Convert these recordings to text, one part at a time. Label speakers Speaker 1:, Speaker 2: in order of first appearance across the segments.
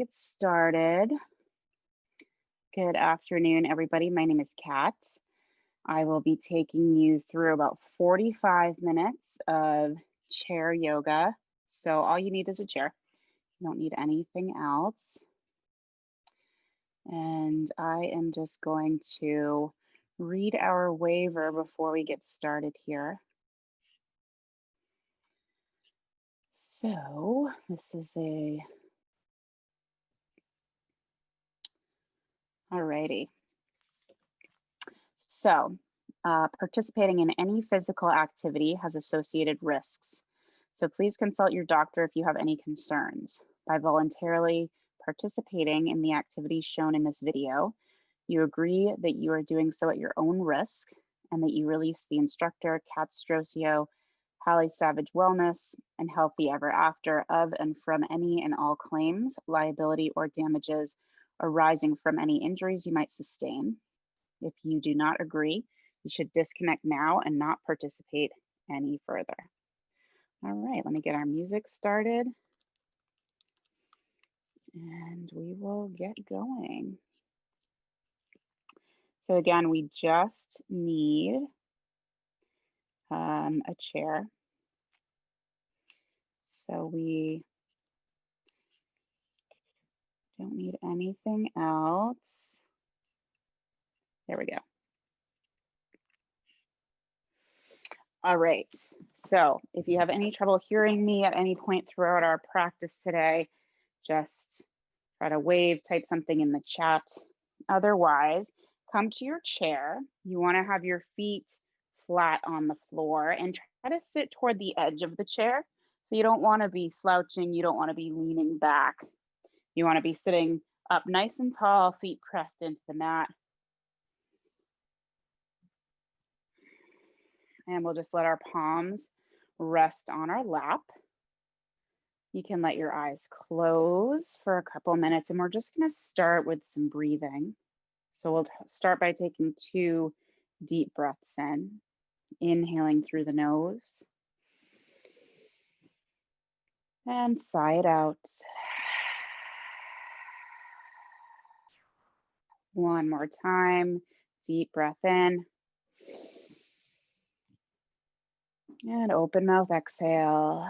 Speaker 1: get started. Good afternoon, everybody. My name is Kat. I will be taking you through about 45 minutes of chair yoga. So all you need is a chair. You don't need anything else. And I am just going to read our waiver before we get started here. So this is alrighty. So participating in any physical activity has associated risks. So please consult your doctor if you have any concerns. By voluntarily participating in the activities shown in this video, you agree that you are doing so at your own risk and that you release the instructor, Kat Strosio, Hallie Savage Wellness, and Healthy Ever After of and from any and all claims, liability, or damages arising from any injuries you might sustain. If you do not agree, you should disconnect now and not participate any further. All right, let me get our music started and we will get going. So again, we just need a chair. So we don't need anything else. There we go. All right, so if you have any trouble hearing me at any point throughout our practice today, just try to wave, type something in the chat. Otherwise, come to your chair. You want to have your feet flat on the floor and try to sit toward the edge of the chair. So you don't want to be slouching, you don't want to be leaning back. You want to be sitting up nice and tall, feet pressed into the mat. And we'll just let our palms rest on our lap. You can let your eyes close for a couple minutes, and we're just going to start with some breathing. So we'll start by taking 2 deep breaths in, inhaling through the nose, and sigh it out. One more time, deep breath in, and open mouth exhale.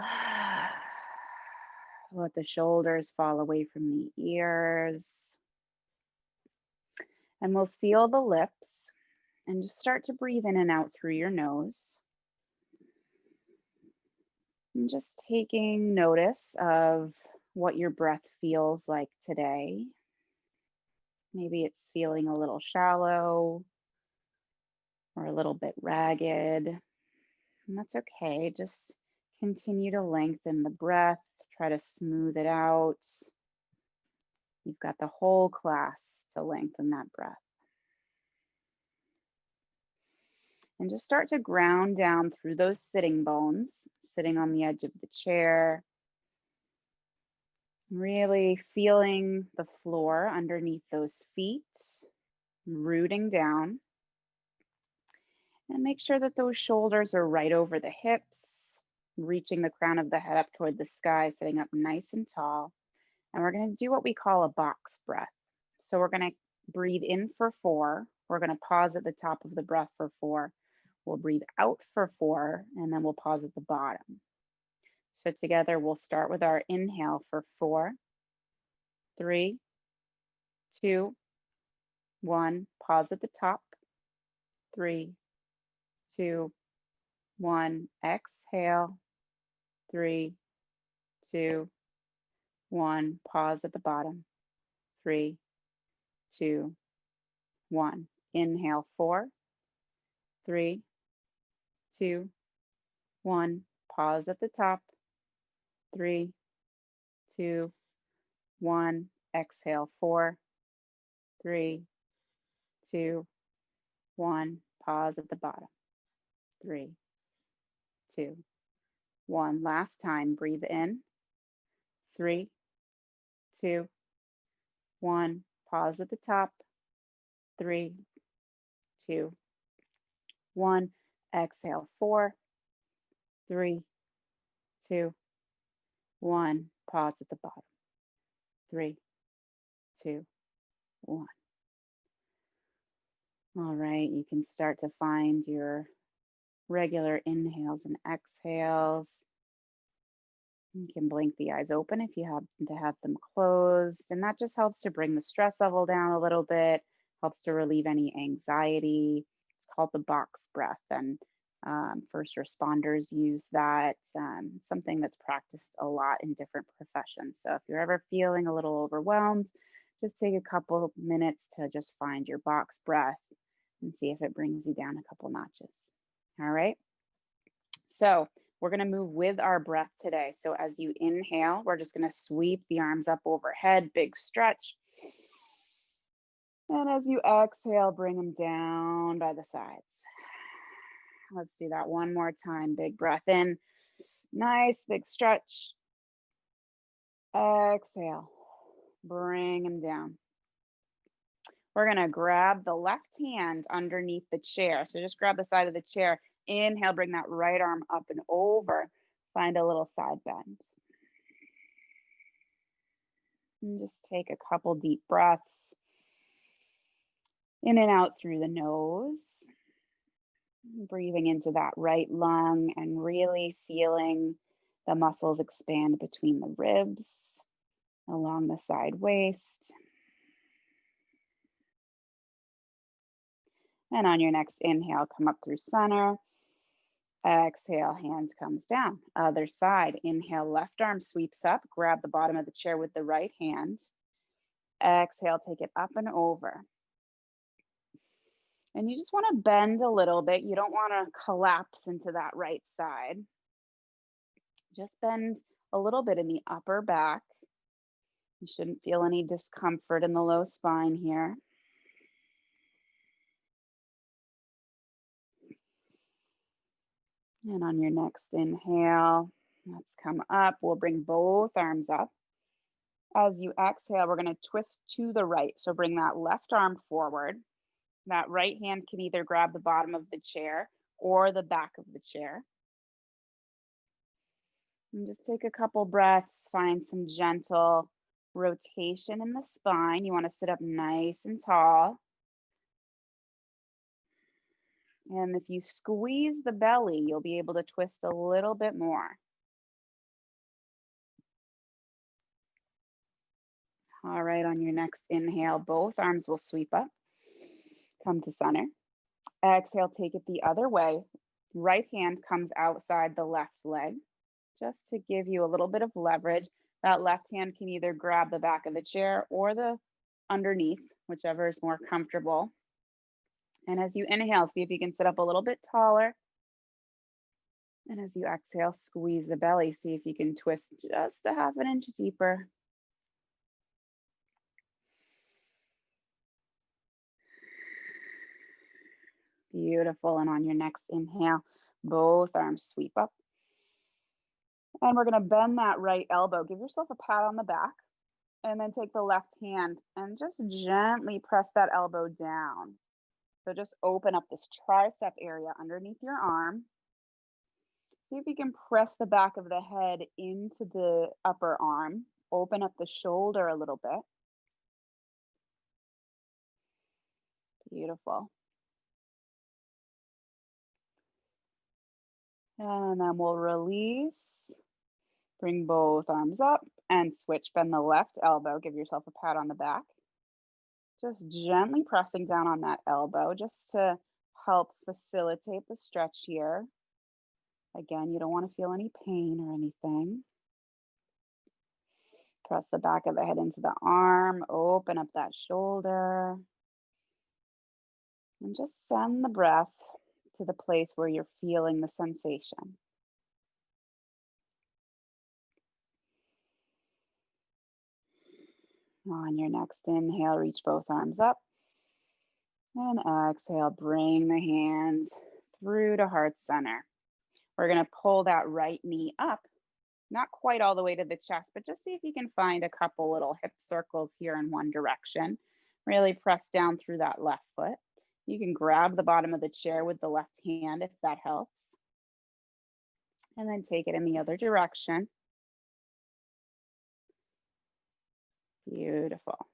Speaker 1: Let the shoulders fall away from the ears. And we'll seal the lips and just start to breathe in and out through your nose. And just taking notice of what your breath feels like today. Maybe it's feeling a little shallow or a little bit ragged. And that's okay. Just continue to lengthen the breath. Try to smooth it out. You've got the whole class to lengthen that breath. And just start to ground down through those sitting bones, sitting on the edge of the chair. Really feeling the floor underneath those feet, rooting down. And make sure that those shoulders are right over the hips, reaching the crown of the head up toward the sky, sitting up nice and tall. And we're going to do what we call a box breath. So we're going to breathe in for 4. We're going to pause at the top of the breath for 4. We'll breathe out for 4, and then we'll pause at the bottom. So together we'll start with our inhale for 4, 3, 2, 1. Pause at the top. 3, 2, 1. Exhale. 3, 2, 1. Pause at the bottom. 3, 2, 1. Inhale 4, 3, 2, 1. Pause at the top. 3, 2, 1. Exhale 4, 3, 2, 1. Pause at the bottom. 3, 2, 1. Last time, breathe in. 3, 2, 1. Pause at the top. 3, 2, 1. Exhale 4, 3, 2, 1. Pause at the bottom. 3, 2, 1. All right, you can start to find your regular inhales and exhales. You can blink the eyes open if you happen to have them closed, and that just helps to bring the stress level down a little bit, helps to relieve any anxiety. It's called the box breath, and first responders use that, something that's practiced a lot in different professions. So if you're ever feeling a little overwhelmed, just take a couple of minutes to just find your box breath and see if it brings you down a couple notches. All right. So we're going to move with our breath today. So as you inhale, we're just going to sweep the arms up overhead, big stretch. And as you exhale, bring them down by the sides. Let's do that one more time. Big breath in. Nice big stretch. Exhale. Bring them down. We're going to grab the left hand underneath the chair. So just grab the side of the chair. Inhale, bring that right arm up and over. Find a little side bend. And just take a couple deep breaths in and out through the nose. Breathing into that right lung and really feeling the muscles expand between the ribs, along the side waist. And on your next inhale, come up through center. Exhale, hand comes down. Other side. Inhale, left arm sweeps up. Grab the bottom of the chair with the right hand. Exhale, take it up and over. And you just want to bend a little bit. You don't want to collapse into that right side. Just bend a little bit in the upper back. You shouldn't feel any discomfort in the low spine here. And on your next inhale, let's come up. We'll bring both arms up. As you exhale, we're going to twist to the right. So bring that left arm forward. That right hand can either grab the bottom of the chair or the back of the chair. And just take a couple breaths, find some gentle rotation in the spine. You want to sit up nice and tall. And if you squeeze the belly, you'll be able to twist a little bit more. All right, on your next inhale, both arms will sweep up. Come to center. Exhale, take it the other way. Right hand comes outside the left leg, just to give you a little bit of leverage. That left hand can either grab the back of the chair or the underneath, whichever is more comfortable. And as you inhale, see if you can sit up a little bit taller. And as you exhale, squeeze the belly. See if you can twist just a half an inch deeper. Beautiful. And on your next inhale, both arms sweep up. And we're going to bend that right elbow. Give yourself a pat on the back. And then take the left hand and just gently press that elbow down. So just open up this tricep area underneath your arm. See if you can press the back of the head into the upper arm. Open up the shoulder a little bit. Beautiful. And then we'll release. Bring both arms up and switch. Bend the left elbow. Give yourself a pat on the back. Just gently pressing down on that elbow just to help facilitate the stretch here. Again, you don't want to feel any pain or anything. Press the back of the head into the arm. Open up that shoulder. And just send the breath to the place where you're feeling the sensation. On your next inhale, reach both arms up. And exhale, bring the hands through to heart center. We're going to pull that right knee up, not quite all the way to the chest, but just see if you can find a couple little hip circles here in one direction. Really press down through that left foot. You can grab the bottom of the chair with the left hand if that helps. And then take it in the other direction. Beautiful.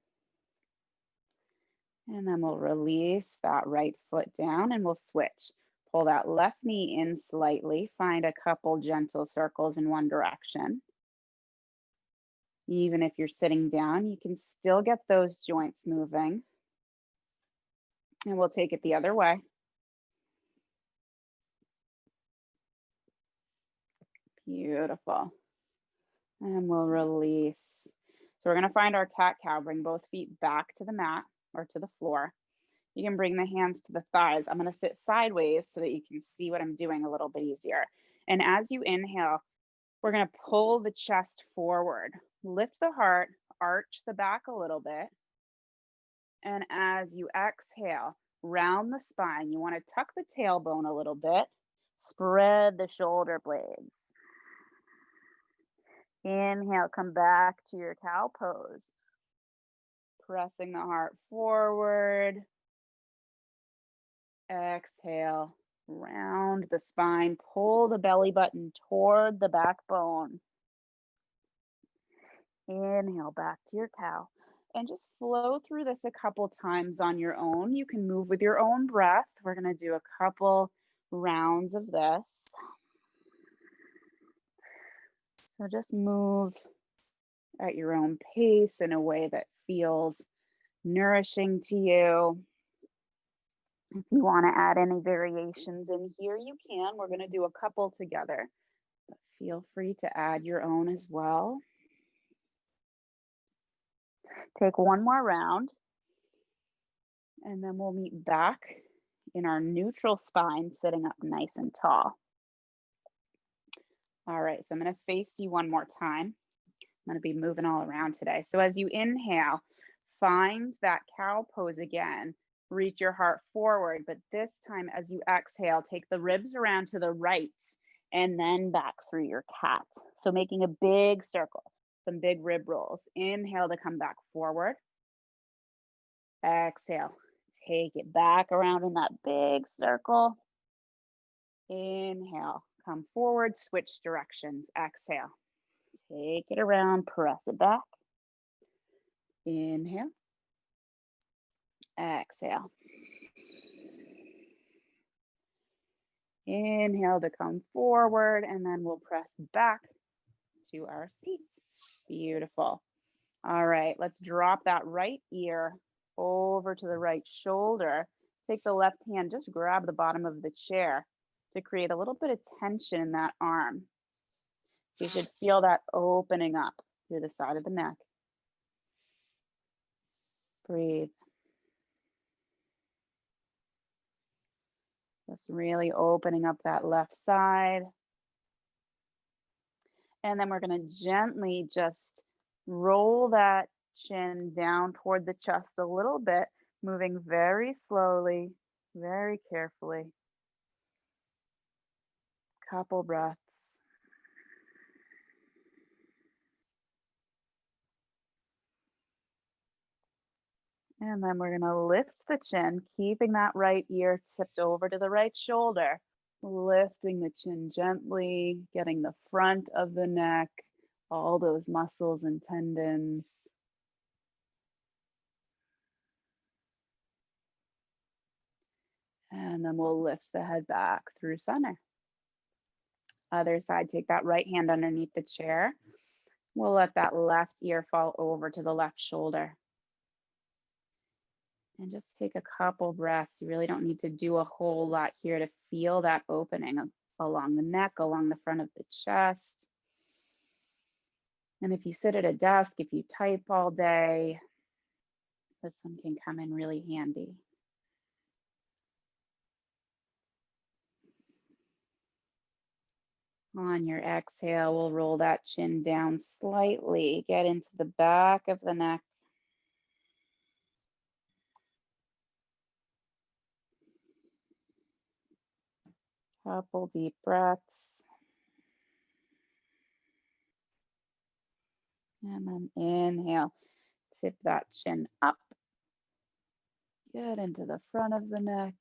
Speaker 1: And then we'll release that right foot down and we'll switch. Pull that left knee in slightly. Find a couple gentle circles in one direction. Even if you're sitting down, you can still get those joints moving. And we'll take it the other way. Beautiful. And we'll release. So we're going to find our cat-cow. Bring both feet back to the mat or to the floor. You can bring the hands to the thighs. I'm going to sit sideways so that you can see what I'm doing a little bit easier. And as you inhale, we're going to pull the chest forward. Lift the heart, arch the back a little bit. And as you exhale, round the spine. You want to tuck the tailbone a little bit. Spread the shoulder blades. Inhale, come back to your cow pose. Pressing the heart forward. Exhale, round the spine. Pull the belly button toward the backbone. Inhale, back to your cow. And just flow through this a couple times on your own. You can move with your own breath. We're going to do a couple rounds of this. So just move at your own pace in a way that feels nourishing to you. If you want to add any variations in here, you can. We're going to do a couple together. But feel free to add your own as well. Take one more round. And then we'll meet back in our neutral spine, sitting up nice and tall. All right, so I'm going to face you one more time. I'm going to be moving all around today. So as you inhale, find that cow pose again. Reach your heart forward, but this time as you exhale, take the ribs around to the right and then back through your cat. So making a big circle, some big rib rolls. Inhale to come back forward. Exhale, take it back around in that big circle. Inhale, come forward, switch directions. Exhale, take it around, press it back. Inhale. Exhale. Inhale to come forward, and then we'll press back to our seats. Beautiful. All right, let's drop that right ear over to the right shoulder. Take the left hand, just grab the bottom of the chair to create a little bit of tension in that arm. So you should feel that opening up through the side of the neck. Breathe. Just really opening up that left side. And then we're going to gently just roll that chin down toward the chest a little bit, moving very slowly, very carefully. Couple breaths. And then we're going to lift the chin, keeping that right ear tipped over to the right shoulder. Lifting the chin gently, getting the front of the neck, all those muscles and tendons. And then we'll lift the head back through center. Other side, take that right hand underneath the chair. We'll let that left ear fall over to the left shoulder. And just take a couple breaths. You really don't need to do a whole lot here to feel that opening along the neck, along the front of the chest. And if you sit at a desk, if you type all day, this one can come in really handy. On your exhale, we'll roll that chin down slightly, get into the back of the neck. Couple deep breaths. And then inhale, tip that chin up. Get into the front of the neck.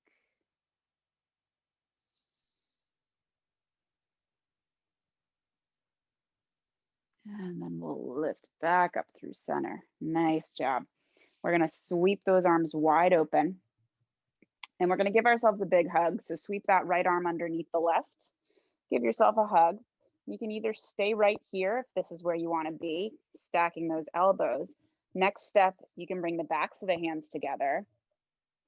Speaker 1: And then we'll lift back up through center. Nice job. We're gonna sweep those arms wide open, and we're gonna give ourselves a big hug. So sweep that right arm underneath the left. Give yourself a hug. You can either stay right here if this is where you want to be, stacking those elbows. Next step, you can bring the backs of the hands together.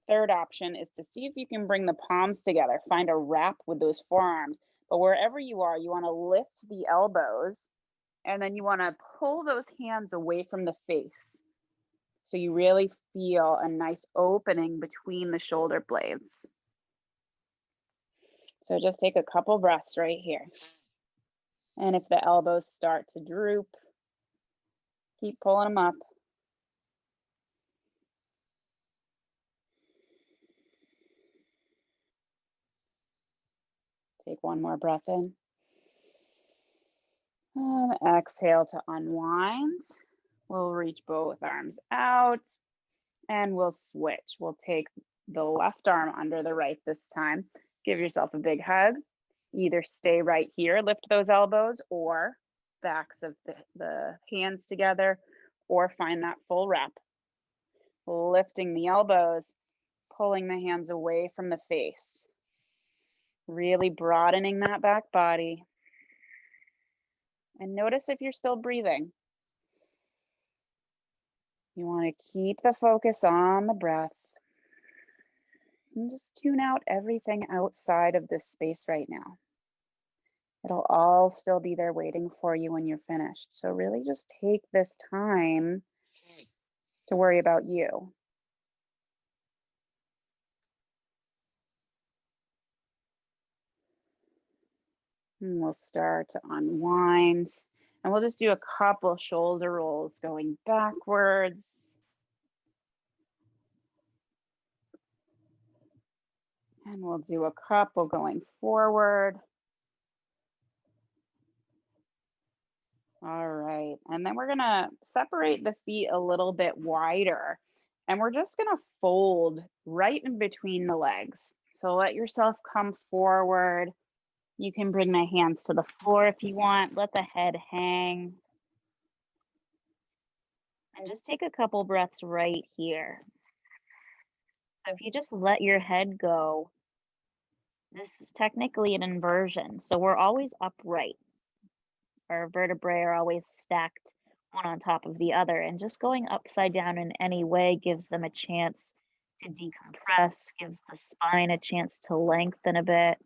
Speaker 1: Third option is to see if you can bring the palms together. Find a wrap with those forearms. But wherever you are, you want to lift the elbows, and then you want to pull those hands away from the face. So you really feel a nice opening between the shoulder blades. So just take a couple breaths right here. And if the elbows start to droop, keep pulling them up. Take one more breath in. And exhale to unwind. We'll reach both arms out and we'll switch. We'll take the left arm under the right this time. Give yourself a big hug. Either stay right here, lift those elbows, or backs of the hands together, or find that full wrap. Lifting the elbows, pulling the hands away from the face. Really broadening that back body. And notice if you're still breathing. You want to keep the focus on the breath. And just tune out everything outside of this space right now. It'll all still be there waiting for you when you're finished. So really just take this time to worry about you. And we'll start to unwind. And we'll just do a couple shoulder rolls going backwards. And we'll do a couple going forward. All right, and then we're gonna separate the feet a little bit wider, and we're just gonna fold right in between the legs. So let yourself come forward. You can bring the hands to the floor if you want. Let the head hang. And just take a couple breaths right here. So if you just let your head go, this is technically an inversion. So we're always upright. Our vertebrae are always stacked one on top of the other, and just going upside down in any way gives them a chance to decompress, gives the spine a chance to lengthen a bit.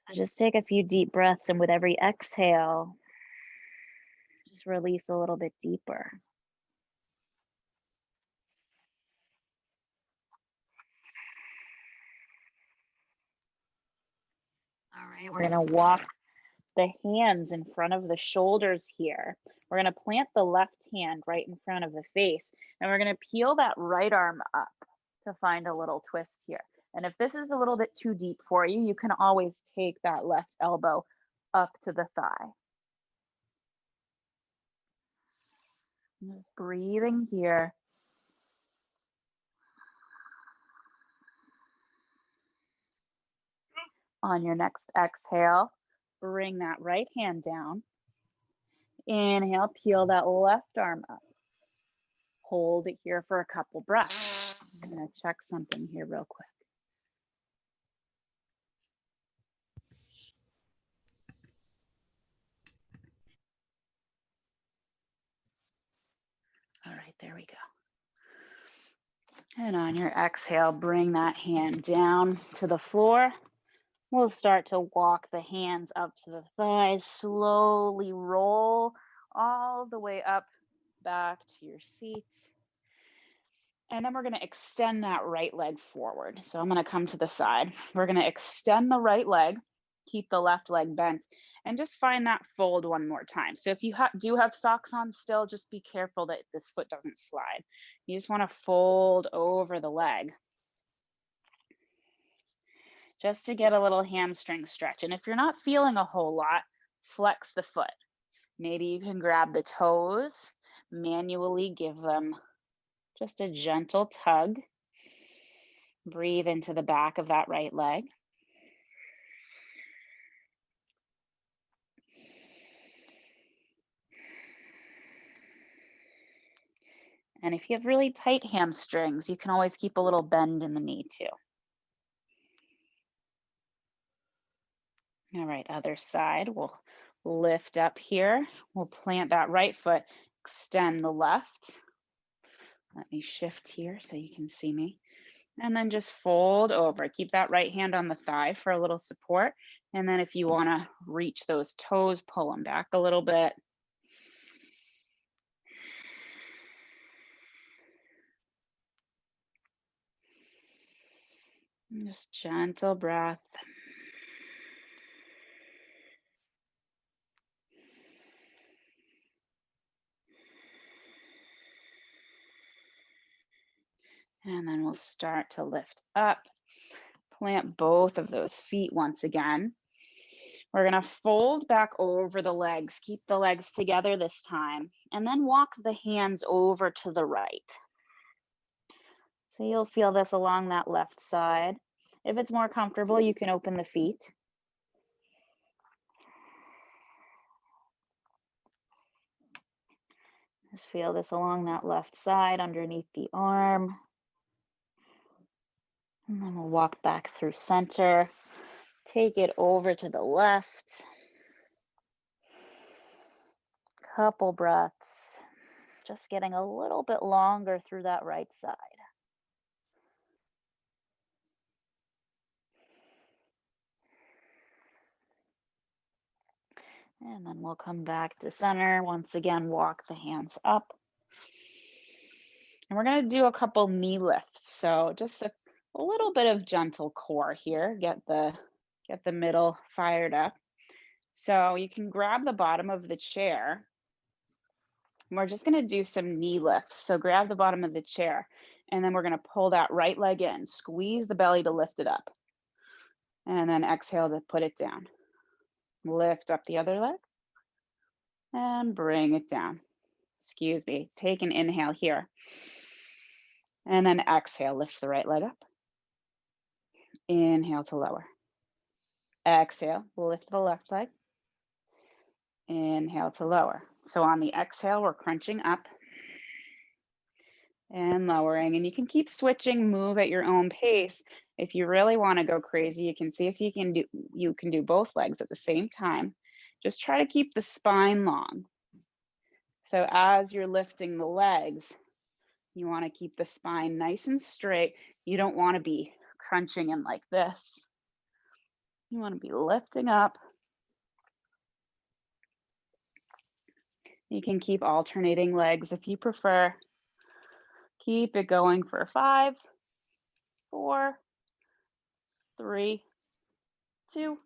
Speaker 1: So just take a few deep breaths, and with every exhale, just release a little bit deeper. All right, we're gonna walk the hands in front of the shoulders here. We're gonna plant the left hand right in front of the face, and we're gonna peel that right arm up to find a little twist here. And if this is a little bit too deep for you, you can always take that left elbow up to the thigh. Just breathing here. On your next exhale, bring that right hand down. Inhale, peel that left arm up. Hold it here for a couple breaths. I'm gonna check something here real quick. All right, there we go. And on your exhale, bring that hand down to the floor. We'll start to walk the hands up to the thighs, slowly roll all the way up back to your seat. And then we're going to extend that right leg forward. So I'm going to come to the side. We're going to extend the right leg, keep the left leg bent, and just find that fold one more time. So if you do have socks on still, just be careful that this foot doesn't slide. You just want to fold over the leg just to get a little hamstring stretch. And if you're not feeling a whole lot, flex the foot. Maybe you can grab the toes, manually give them just a gentle tug. Breathe into the back of that right leg. And if you have really tight hamstrings, you can always keep a little bend in the knee too. All right, other side. We'll lift up here. We'll plant that right foot, extend the left. Let me shift here so you can see me. And then just fold over. Keep that right hand on the thigh for a little support. And then if you want to reach those toes, pull them back a little bit. Just gentle breath. And then we'll start to lift up. Plant both of those feet once again. We're going to fold back over the legs. Keep the legs together this time. And then walk the hands over to the right. So you'll feel this along that left side. If it's more comfortable, you can open the feet. Just feel this along that left side underneath the arm. And then we'll walk back through center. Take it over to the left. Couple breaths. Just getting a little bit longer through that right side. And then we'll come back to center. Once again, walk the hands up. And we're going to do a couple knee lifts. So just a little bit of gentle core here. Get the middle fired up. So you can grab the bottom of the chair. We're just going to do some knee lifts. So grab the bottom of the chair, and then we're going to pull that right leg in. Squeeze the belly to lift it up. And then exhale to put it down. Lift up the other leg and bring it down. Excuse me. Take an inhale here. And then exhale, lift the right leg up. Inhale to lower. Exhale, lift the left leg. Inhale to lower. So on the exhale, we're crunching up and lowering. And you can keep switching, move at your own pace. If you really want to go crazy, you can see if you can do both legs at the same time. Just try to keep the spine long. So as you're lifting the legs, you want to keep the spine nice and straight. You don't want to be crunching in like this. You want to be lifting up. You can keep alternating legs if you prefer. Keep it going for 5, 4, 3, 2,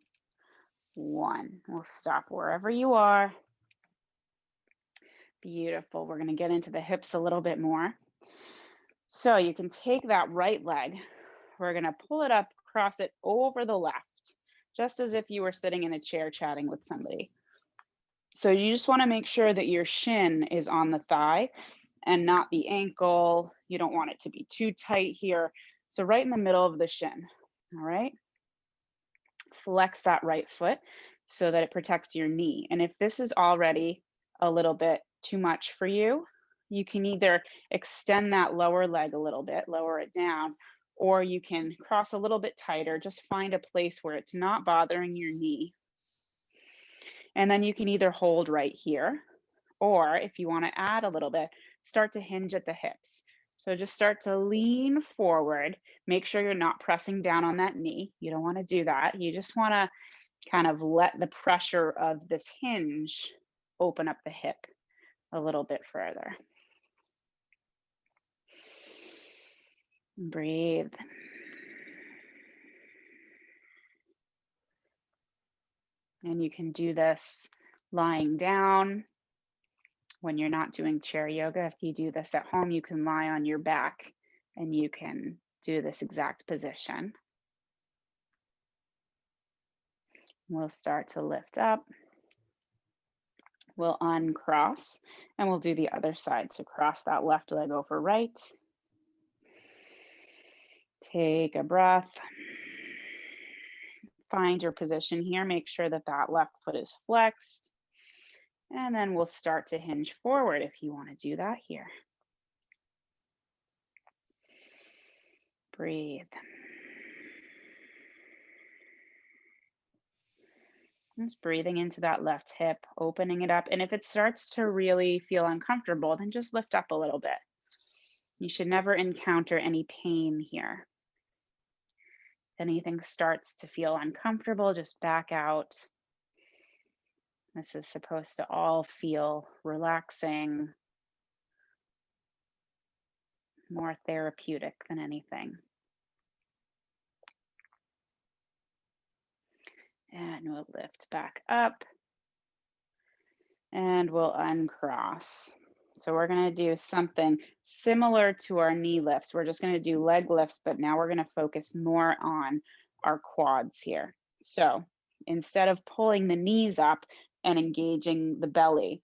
Speaker 1: 1. We'll stop wherever you are. Beautiful. We're going to get into the hips a little bit more. So you can take that right leg. We're going to pull it up, cross it over the left, just as if you were sitting in a chair chatting with somebody. So you just want to make sure that your shin is on the thigh and not the ankle. You don't want it to be too tight here. So right in the middle of the shin. All right. Flex that right foot so that it protects your knee. And if this is already a little bit too much for you, you can either extend that lower leg a little bit, lower it down, or you can cross a little bit tighter. Just find a place where it's not bothering your knee. And then you can either hold right here, or if you want to add a little bit, start to hinge at the hips. So just start to lean forward. Make sure you're not pressing down on that knee. You don't want to do that. You just want to kind of let the pressure of this hinge open up the hip a little bit further. Breathe. And you can do this lying down. When you're not doing chair yoga, if you do this at home, you can lie on your back and you can do this exact position. We'll start to lift up. We'll uncross and we'll do the other side. So cross that left leg over right. Take a breath. Find your position here. Make sure that that left foot is flexed. And then we'll start to hinge forward if you want to do that here. Breathe. Just breathing into that left hip, opening it up. And if it starts to really feel uncomfortable, then just lift up a little bit. You should never encounter any pain here. If anything starts to feel uncomfortable, just back out. This is supposed to all feel relaxing, more therapeutic than anything. And we'll lift back up and we'll uncross. So we're going to do something similar to our knee lifts. We're just going to do leg lifts, but now we're going to focus more on our quads here. So instead of pulling the knees up and engaging the belly,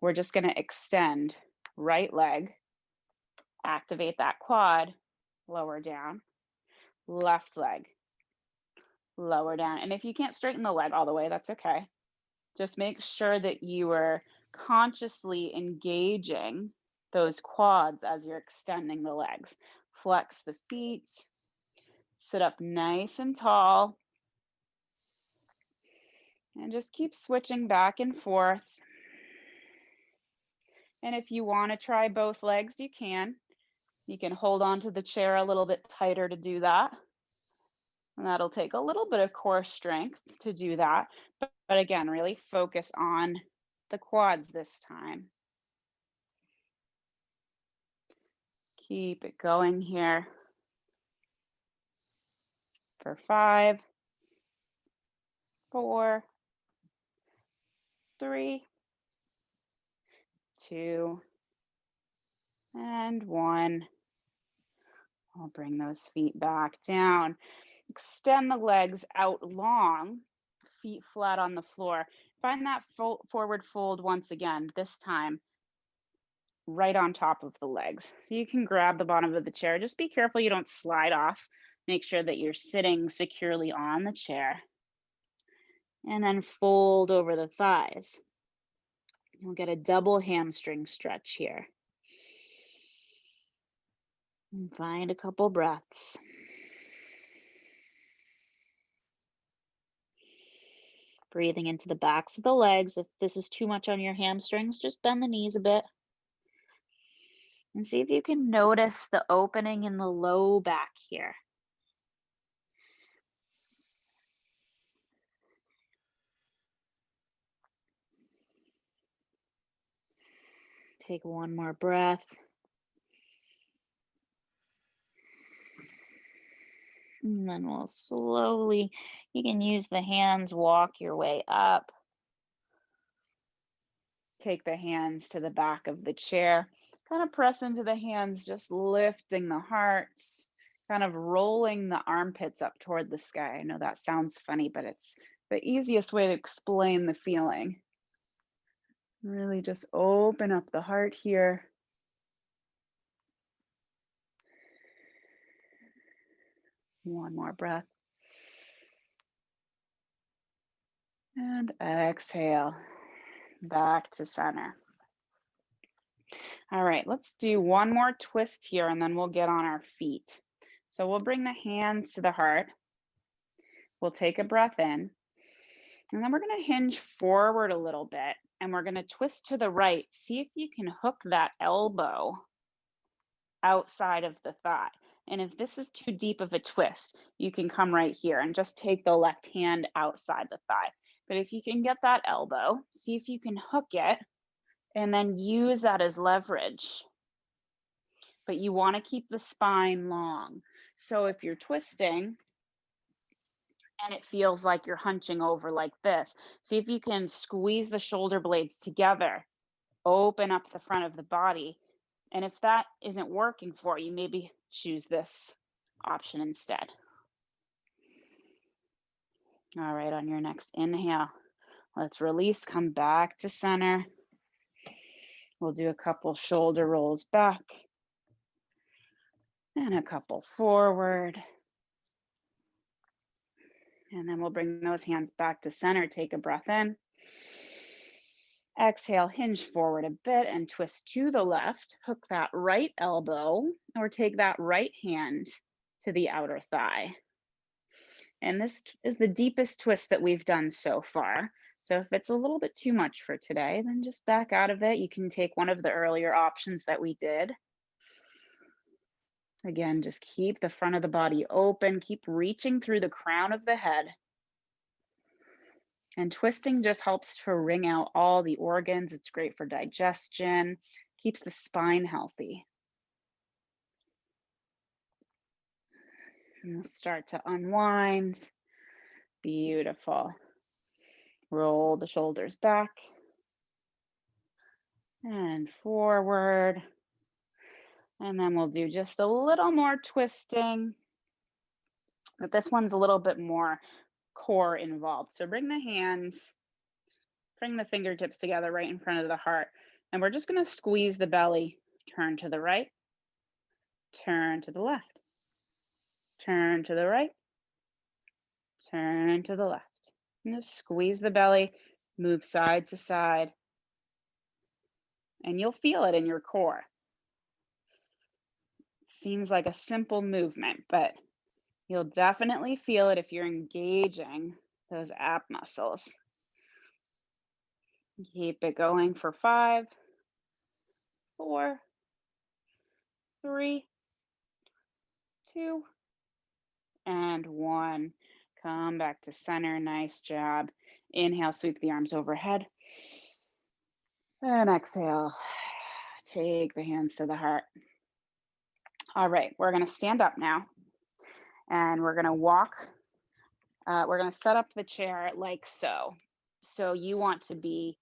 Speaker 1: we're just going to extend right leg, activate that quad, lower down, left leg, lower down. And if you can't straighten the leg all the way, that's okay. Just make sure that you are consciously engaging those quads as you're extending the legs. Flex the feet, sit up nice and tall, and just keep switching back and forth. And if you want to try both legs, you can. You can hold on to the chair a little bit tighter to do that. And that'll take a little bit of core strength to do that. But again, really focus on the quads this time. Keep it going here for 5, 4, 3, 2, and 1. I'll bring those feet back down. Extend the legs out long, feet flat on the floor. Find that forward fold once again, this time right on top of the legs. So you can grab the bottom of the chair. Just be careful you don't slide off. Make sure that you're sitting securely on the chair. And then fold over the thighs. You'll get a double hamstring stretch here. And find a couple breaths. Breathing into the backs of the legs. If this is too much on your hamstrings, just bend the knees a bit. And see if you can notice the opening in the low back here. Take one more breath. And then we'll slowly, you can use the hands, walk your way up. Take the hands to the back of the chair. Kind of press into the hands, just lifting the heart, kind of rolling the armpits up toward the sky. I know that sounds funny, but it's the easiest way to explain the feeling. Really just open up the heart here. One more breath. And exhale, back to center. All right, let's do one more twist here and then we'll get on our feet. So we'll bring the hands to the heart. We'll take a breath in. And then we're going to hinge forward a little bit and we're going to twist to the right. See if you can hook that elbow outside of the thigh. And if this is too deep of a twist, you can come right here and just take the left hand outside the thigh. But if you can get that elbow, see if you can hook it and then use that as leverage. But you want to keep the spine long. So if you're twisting and it feels like you're hunching over like this, see if you can squeeze the shoulder blades together, open up the front of the body. And if that isn't working for you, maybe choose this option instead. All right, on your next inhale, let's release, come back to center. We'll do a couple shoulder rolls back and a couple forward. And then we'll bring those hands back to center. Take a breath in. Exhale, hinge forward a bit and twist to the left. Hook that right elbow or take that right hand to the outer thigh. And this is the deepest twist that we've done so far. So if it's a little bit too much for today, then just back out of it. You can take one of the earlier options that we did. Again, just keep the front of the body open, keep reaching through the crown of the head. And twisting just helps to wring out all the organs. It's great for digestion, keeps the spine healthy. And we'll start to unwind. Beautiful. Roll the shoulders back and forward. And then we'll do just a little more twisting. But this one's a little bit more core involved. So bring the hands, bring the fingertips together right in front of the heart. And we're just going to squeeze the belly. Turn to the right, turn to the left, turn to the right, turn to the left. And just squeeze the belly, move side to side. And you'll feel it in your core. Seems like a simple movement, but you'll definitely feel it if you're engaging those ab muscles. Keep it going for 5, 4, 3, 2, and 1. Come back to center. Nice job. Inhale, sweep the arms overhead. And exhale. Take the hands to the heart. All right, we're going to stand up now. And we're going to walk. We're going to set up the chair like so. So you want to be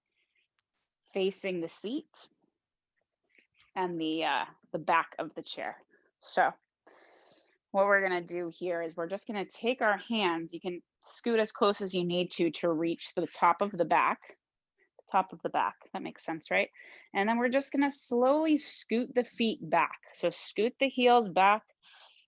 Speaker 1: facing the seat and the back of the chair. So what we're going to do here is we're just going to take our hands. You can scoot as close as you need to reach the top of the back. That makes sense, right? And then we're just going to slowly scoot the feet back. So scoot the heels back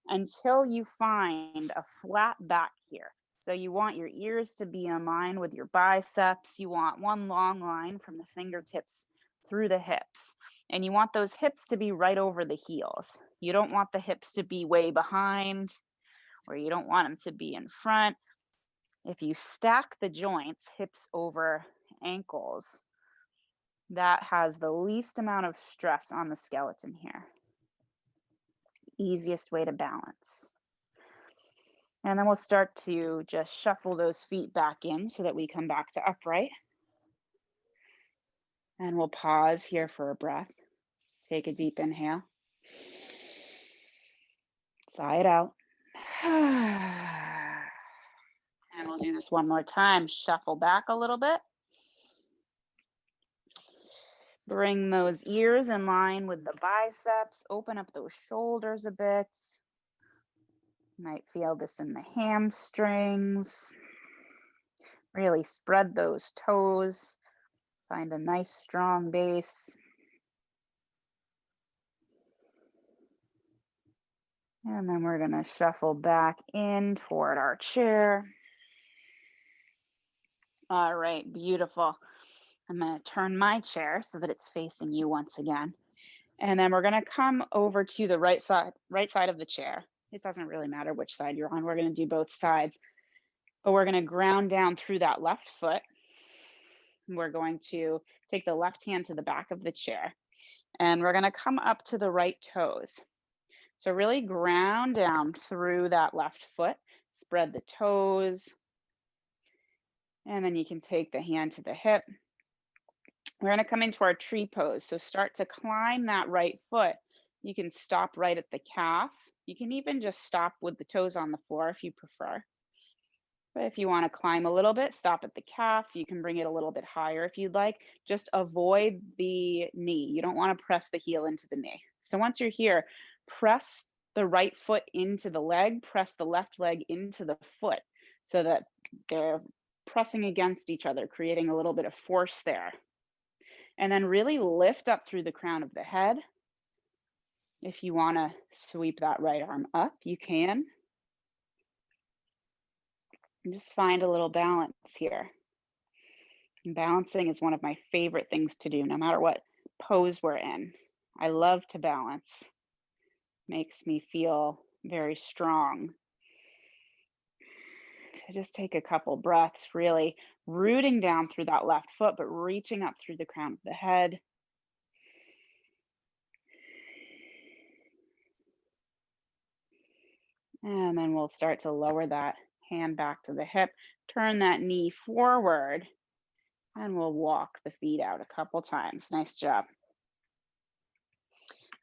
Speaker 1: until you find a flat back here. So you want your ears to be in line with your biceps. You want one long line from the fingertips through the hips. And you want those hips to be right over the heels. You don't want the hips to be way behind, or you don't want them to be in front. If you stack the joints, hips over ankles, that has the least amount of stress on the skeleton here. Easiest way to balance. And then we'll start to just shuffle those feet back in so that we come back to upright. And we'll pause here for a breath. Take a deep inhale. Sigh it out. And we'll do this one more time. Shuffle back a little bit. Bring those ears in line with the biceps. Open up those shoulders a bit. Might feel this in the hamstrings. Really spread those toes. Find a nice strong base. And then we're going to shuffle back in toward our chair. All right, beautiful. I'm going to turn my chair so that it's facing you once again. And then we're going to come over to the right side of the chair. It doesn't really matter which side you're on. We're going to do both sides. But we're going to ground down through that left foot. We're going to take the left hand to the back of the chair. And we're going to come up to the right toes. So really ground down through that left foot. Spread the toes. And then you can take the hand to the hip. We're going to come into our tree pose. So start to climb that right foot. You can stop right at the calf. You can even just stop with the toes on the floor if you prefer. But if you want to climb a little bit, stop at the calf. You can bring it a little bit higher if you'd like. Just avoid the knee. You don't want to press the heel into the knee. So once you're here, press the right foot into the leg, press the left leg into the foot so that they're pressing against each other, creating a little bit of force there. And then really lift up through the crown of the head. If you want to sweep that right arm up, you can. And just find a little balance here. And balancing is one of my favorite things to do, no matter what pose we're in. I love to balance. Makes me feel very strong. So just take a couple breaths, really rooting down through that left foot, but reaching up through the crown of the head. And then we'll start to lower that hand back to the hip, turn that knee forward, and we'll walk the feet out a couple times. Nice job.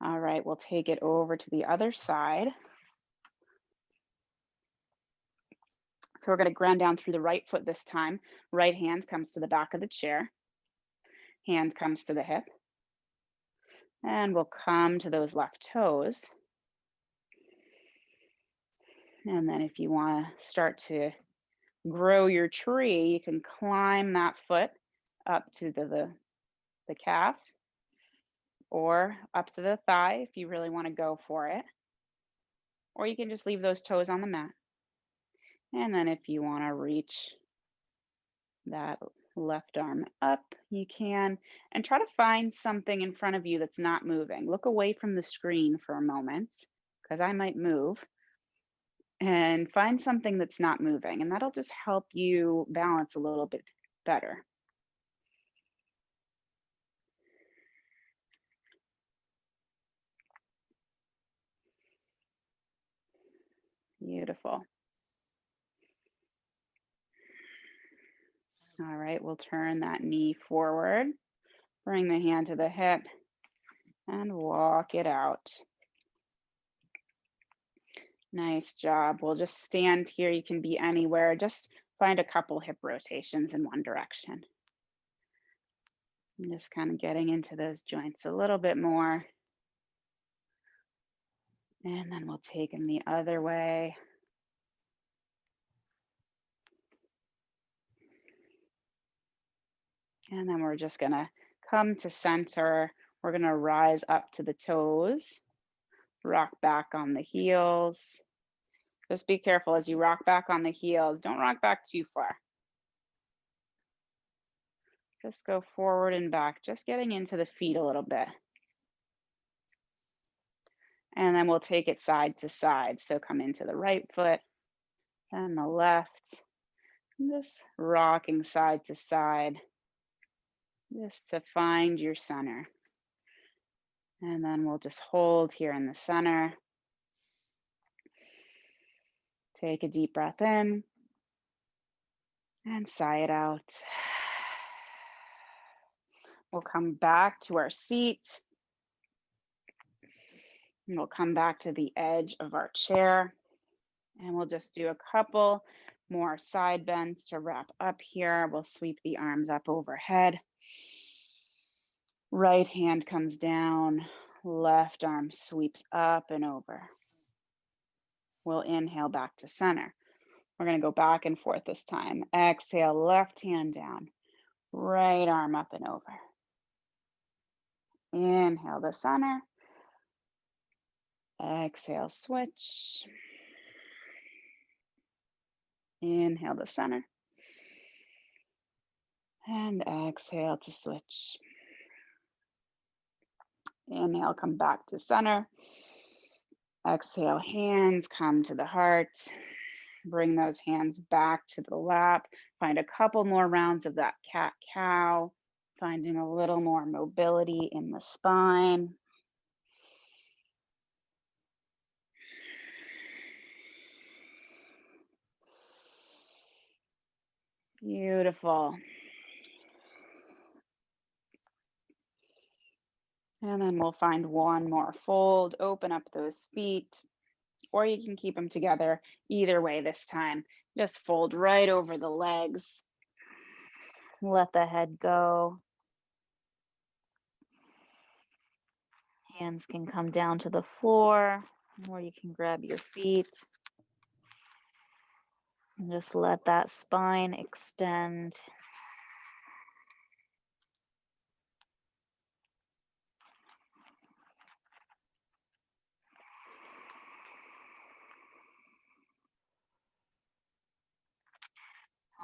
Speaker 1: All right, we'll take it over to the other side. So we're going to ground down through the right foot this time. Right hand comes to the back of the chair. Hand comes to the hip. And we'll come to those left toes. And then if you want to start to grow your tree, you can climb that foot up to the calf or up to the thigh if you really want to go for it. Or you can just leave those toes on the mat. And then if you want to reach that left arm up, you can, and try to find something in front of you that's not moving. Look away from the screen for a moment, because I might move, and find something that's not moving, and that'll just help you balance a little bit better. Beautiful. All right, we'll turn that knee forward, bring the hand to the hip, and walk it out. Nice job. We'll just stand here. You can be anywhere. Just find a couple hip rotations in one direction. And just kind of getting into those joints a little bit more. And then we'll take them the other way. And then we're just going to come to center. We're going to rise up to the toes, rock back on the heels. Just be careful as you rock back on the heels. Don't rock back too far. Just go forward and back, just getting into the feet a little bit. And then we'll take it side to side. So come into the right foot and the left. And just rocking side to side, just to find your center. And then we'll just hold here in the center. Take a deep breath in and sigh it out. We'll come back to our seat. And we'll come back to the edge of our chair. And we'll just do a couple more side bends to wrap up here. We'll sweep the arms up overhead. Right hand comes down, left arm sweeps up and over. We'll inhale back to center. We're going to go back and forth this time. Exhale, left hand down, right arm up and over. Inhale to center. Exhale, switch. Inhale to center. And exhale to switch. Inhale, come back to center. Exhale, hands come to the heart. Bring those hands back to the lap. Find a couple more rounds of that cat-cow, finding a little more mobility in the spine. Beautiful. And then we'll find one more fold. Open up those feet, or you can keep them together either way this time. Just fold right over the legs. Let the head go. Hands can come down to the floor, or you can grab your feet. And just let that spine extend.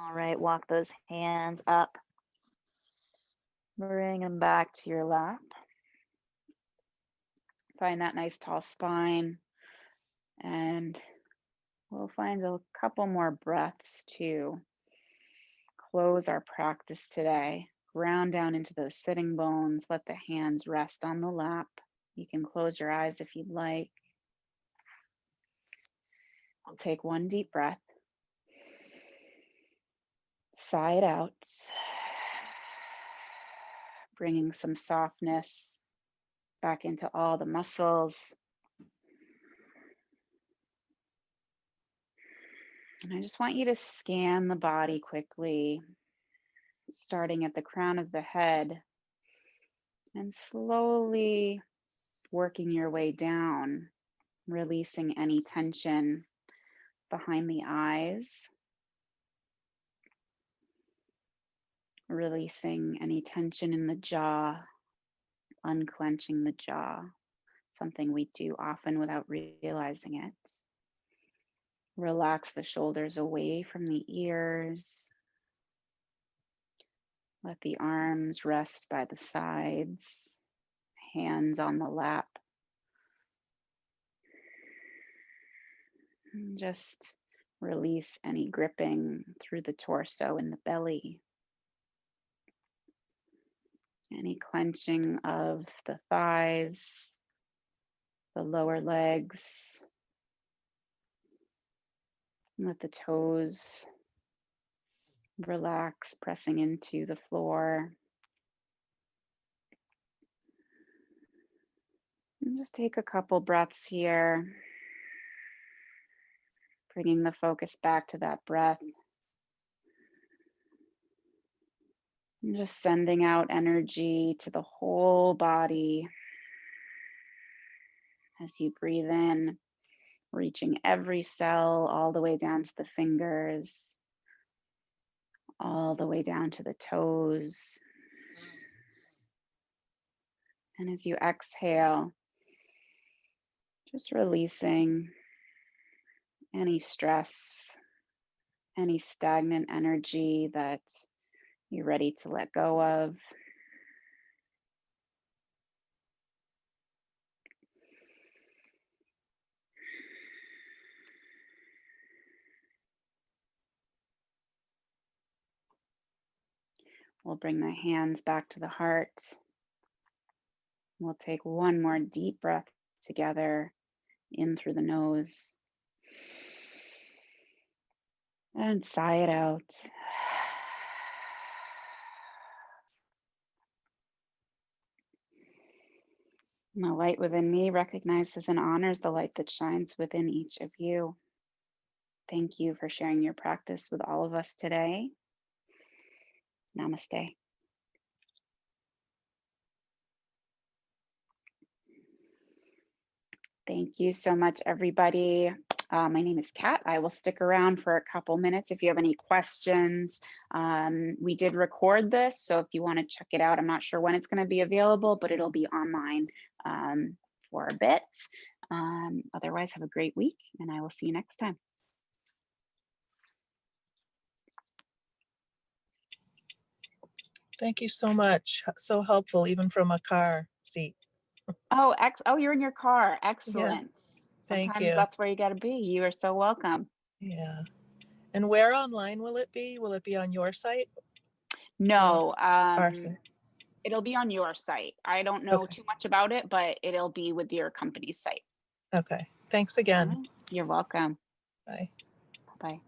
Speaker 1: All right, walk those hands up. Bring them back to your lap. Find that nice tall spine. And we'll find a couple more breaths to close our practice today. Ground down into those sitting bones. Let the hands rest on the lap. You can close your eyes if you'd like. I'll take one deep breath. Sigh it out. Bringing some softness back into all the muscles. And I just want you to scan the body quickly, starting at the crown of the head and slowly working your way down, releasing any tension behind the eyes, releasing any tension in the jaw, unclenching the jaw, something we do often without realizing it. Relax the shoulders away from the ears. Let the arms rest by the sides, hands on the lap. And just release any gripping through the torso and the belly. Any clenching of the thighs, the lower legs. Let the toes relax, pressing into the floor. And just take a couple breaths here, bringing the focus back to that breath. And just sending out energy to the whole body as you breathe in, reaching every cell all the way down to the fingers, all the way down to the toes. And as you exhale, just releasing any stress, any stagnant energy that you're ready to let go of. We'll bring the hands back to the heart. We'll take one more deep breath together, in through the nose. And sigh it out. And the light within me recognizes and honors the light that shines within each of you. Thank you for sharing your practice with all of us today. Namaste. Thank you so much, everybody. My name is Kat. I will stick around for a couple minutes if you have any questions. We did record this, so if you want to check it out, I'm not sure when it's going to be available, but it'll be online for a bit. Otherwise, have a great week, and I will see you next time.
Speaker 2: Thank you so much. So helpful, even from a car seat.
Speaker 1: Oh, you're in your car. Excellent.
Speaker 2: Thank
Speaker 1: Sometimes
Speaker 2: you.
Speaker 1: that's where you got to be. You are so welcome.
Speaker 2: Yeah. And where online will it be? Will it be on your site?
Speaker 1: No,
Speaker 2: Our site.
Speaker 1: it'll be on your site. I don't know too much about it, but it'll be with your company's site.
Speaker 2: Okay. Thanks again.
Speaker 1: You're welcome.
Speaker 2: Bye.
Speaker 1: Bye.